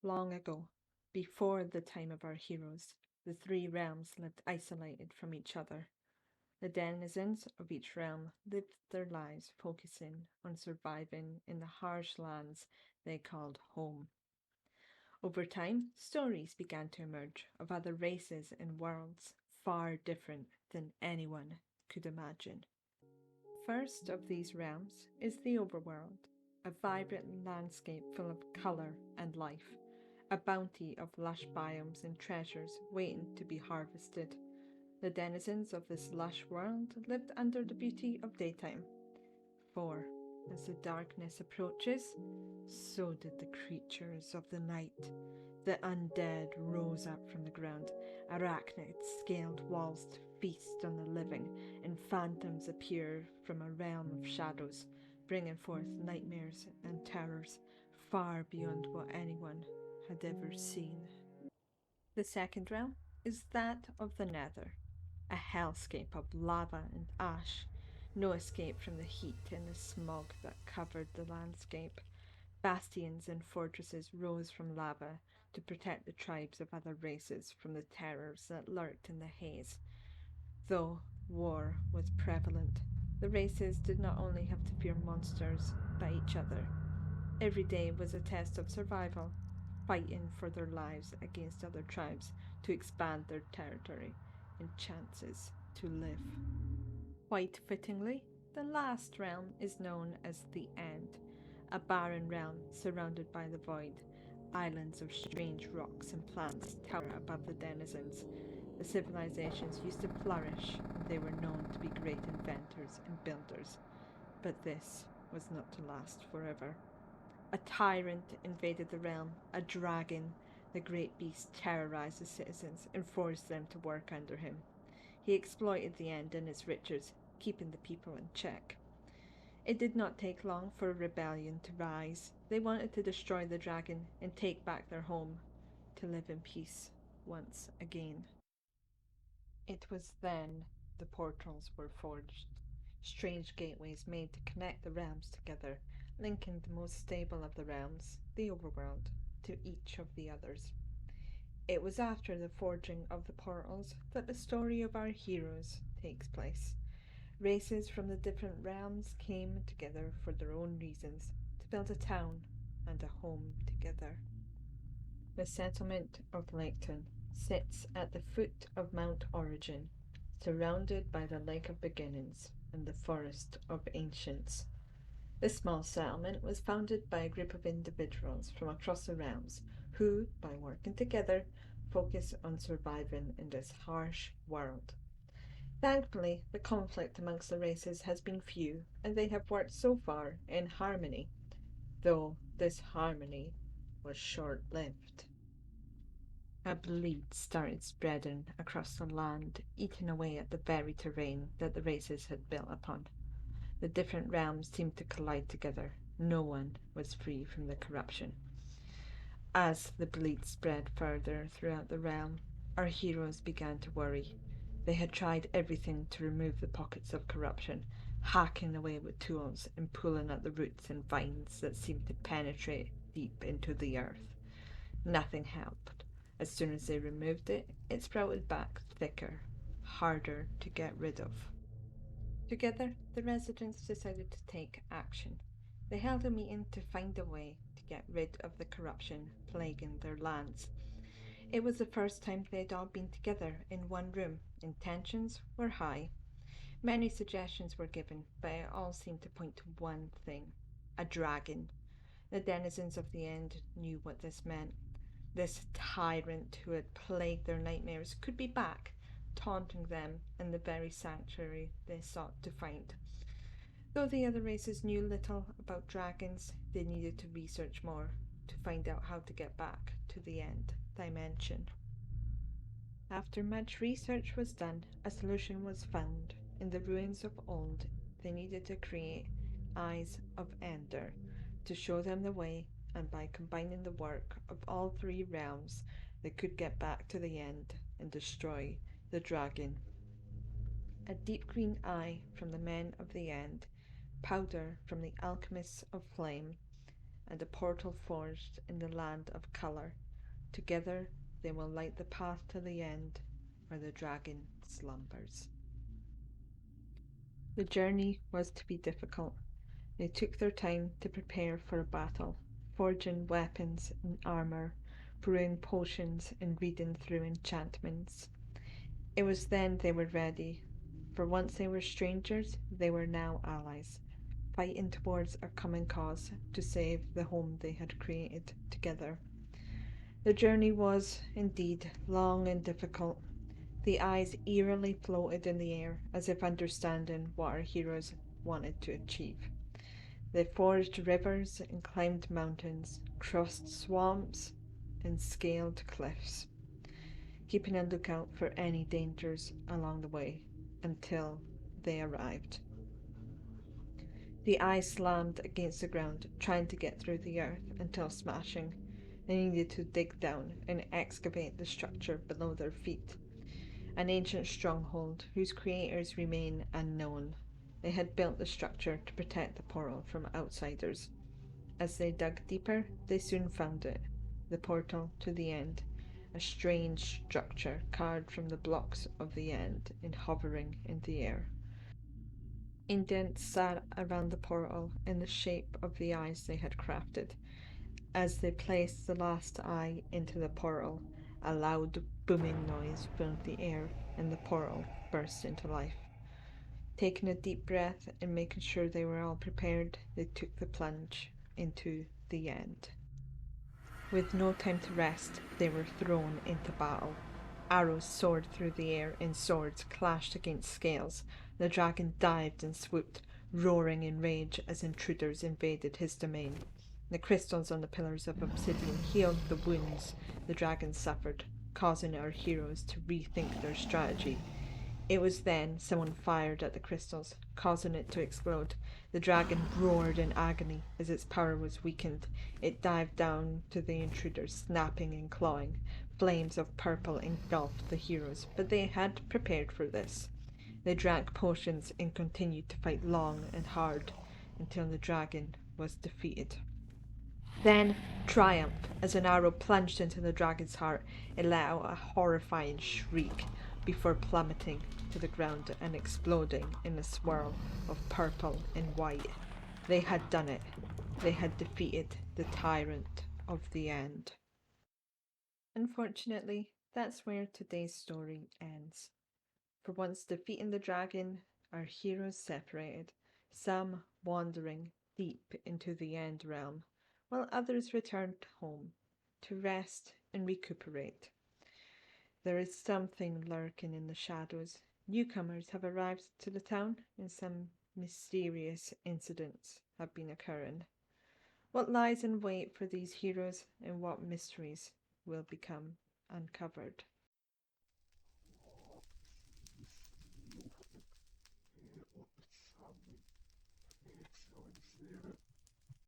Long ago, before the time of our heroes, the three realms lived isolated from each other. The denizens of each realm lived their lives focusing on surviving in the harsh lands they called home. Over time, stories began to emerge of other races and worlds far different than anyone could imagine. First of these realms is the Overworld, a vibrant landscape full of colour and life, a bounty of lush biomes and treasures waiting to be harvested. The denizens of this lush world lived under the beauty of daytime, for as the darkness approaches, so did the creatures of the night. The undead rose up from the ground. Arachnids scaled walls to feast on the living, and phantoms appeared from a realm of shadows, bringing forth nightmares and terrors far beyond what anyone had ever seen. The second realm is that of the Nether, a hellscape of lava and ash, no escape from the heat and the smog that covered the landscape. Bastions and fortresses rose from lava to protect the tribes of other races from the terrors that lurked in the haze. Though war was prevalent, the races did not only have to fear monsters, but each other. Every day was a test of survival, fighting for their lives against other tribes to expand their territory and chances to live. Quite fittingly, the last realm is known as the End, a barren realm surrounded by the void. Islands of strange rocks and plants tower above the denizens. The civilizations used to flourish, and they were known to be great inventors and builders. But this was not to last forever. A tyrant invaded the realm, a dragon. The great beast terrorized the citizens and forced them to work under him. He exploited the End and its riches, keeping the people in check. It did not take long for a rebellion to rise. They wanted to destroy the dragon and take back their home, to live in peace once again. It was then the portals were forged, strange gateways made to connect the realms together, linking the most stable of the realms, the Overworld, to each of the others. It was after the forging of the portals that the story of our heroes takes place. Races from the different realms came together for their own reasons to build a town and a home together. The settlement of Laketon sits at the foot of Mount Origin, surrounded by the Lake of Beginnings and the Forest of Ancients. This small settlement was founded by a group of individuals from across the realms who, by working together, focus on surviving in this harsh world. Thankfully, the conflict amongst the races has been few, and they have worked so far in harmony, though this harmony was short lived. A bleed started spreading across the land, eating away at the very terrain that the races had built upon. The different realms seemed to collide together. No one was free from the corruption. As the bleed spread further throughout the realm, our heroes began to worry. They had tried everything to remove the pockets of corruption, hacking away with tools and pulling at the roots and vines that seemed to penetrate deep into the earth. Nothing helped. As soon as they removed it, it sprouted back thicker, harder to get rid of. Together, the residents decided to take action. They held a meeting to find a way to get rid of the corruption plaguing their lands. It was the first time they'd all been together in one room. Intentions were high. Many suggestions were given, but it all seemed to point to one thing: a dragon. The denizens of the End knew what this meant. This tyrant who had plagued their nightmares could be back, taunting them in the very sanctuary they sought to find. Though the other races knew little about dragons, they needed to research more to find out how to get back to the End dimension. After much research was done, a solution was found. In the ruins of old, they needed to create Eyes of Ender to show them the way, and by combining the work of all three realms, they could get back to the End and destroy the dragon. A deep green eye from the men of the End, powder from the alchemists of flame, and a portal forged in the land of colour. Together they will light the path to the end where the dragon slumbers. The journey was to be difficult. They took their time to prepare for a battle, forging weapons and armour, brewing potions and reading through enchantments. It was then they were ready, for once they were strangers, they were now allies, fighting towards a common cause to save the home they had created together. The journey was, indeed, long and difficult. The eyes eerily floated in the air, as if understanding what our heroes wanted to achieve. They forged rivers and climbed mountains, crossed swamps and scaled cliffs, keeping a lookout for any dangers along the way until they arrived. The eye slammed against the ground, trying to get through the earth until smashing. They needed to dig down and excavate the structure below their feet, an ancient stronghold whose creators remain unknown. They had built the structure to protect the portal from outsiders. As they dug deeper, they soon found it, the portal to the end, a strange structure carved from the blocks of the end and hovering in the air. Indents sat around the portal in the shape of the eyes they had crafted. As they placed the last eye into the portal, a loud booming noise filled the air and the portal burst into life. Taking a deep breath and making sure they were all prepared, they took the plunge into the end. With no time to rest, they were thrown into battle. Arrows soared through the air and swords clashed against scales. The dragon dived and swooped, roaring in rage as intruders invaded his domain. The crystals on the pillars of obsidian healed the wounds the dragon suffered, causing our heroes to rethink their strategy. It was then someone fired at the crystals, causing it to explode. The dragon roared in agony as its power was weakened. It dived down to the intruders, snapping and clawing. Flames of purple engulfed the heroes, but they had prepared for this. They drank potions and continued to fight long and hard until the dragon was defeated. Then triumph, as an arrow plunged into the dragon's heart. It let out a horrifying shriek before plummeting to the ground and exploding in a swirl of purple and white. They had done it. They had defeated the tyrant of the end. Unfortunately, that's where today's story ends. For once defeating the dragon, our heroes separated, some wandering deep into the End Realm, while others returned home to rest and recuperate. There is something lurking in the shadows. Newcomers have arrived to the town, and some mysterious incidents have been occurring. What lies in wait for these heroes, and what mysteries will become uncovered?